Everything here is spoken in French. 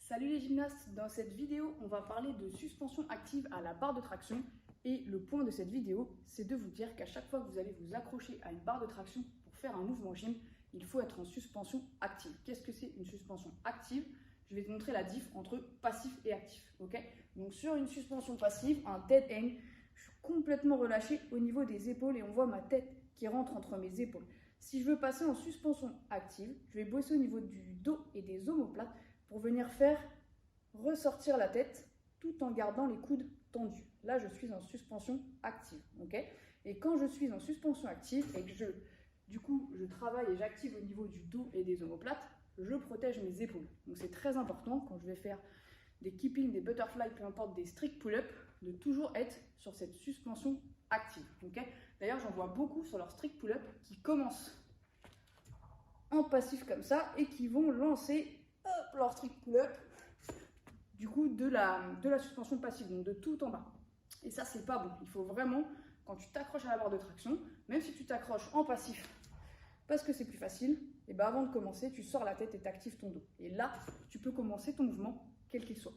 Salut les gymnastes, dans cette vidéo, on va parler de suspension active à la barre de traction. Et le point de cette vidéo, c'est de vous dire qu'à chaque fois que vous allez vous accrocher à une barre de traction pour faire un mouvement gym, il faut être en suspension active. Qu'est-ce que c'est une suspension active? Je vais te montrer la diff entre passif et actif. Ok? Donc sur une suspension passive, un dead hang, je suis complètement relâché au niveau des épaules et on voit ma tête qui rentre entre mes épaules. Si je veux passer en suspension active, je vais bosser au niveau du dos et des omoplates pour venir faire ressortir la tête tout en gardant les coudes tendus. Là, je suis en suspension active. Okay, et quand je suis en suspension active et que je travaille et j'active au niveau du dos et des omoplates, je protège mes épaules. Donc c'est très important quand je vais faire des keeping, des butterfly, peu importe, des strict pull-up, de toujours être sur cette suspension active. Okay, d'ailleurs, j'en vois beaucoup sur leur strict pull-up qui commencent en passif comme ça et qui vont lancer leur strict pull-up du coup de la suspension passive, donc de tout en bas. Et ça, c'est pas bon. Il faut vraiment, quand tu t'accroches à la barre de traction, même si tu t'accroches en passif parce que c'est plus facile, et ben avant de commencer, tu sors la tête et tu actives ton dos. Et là, tu peux commencer ton mouvement, quel qu'il soit.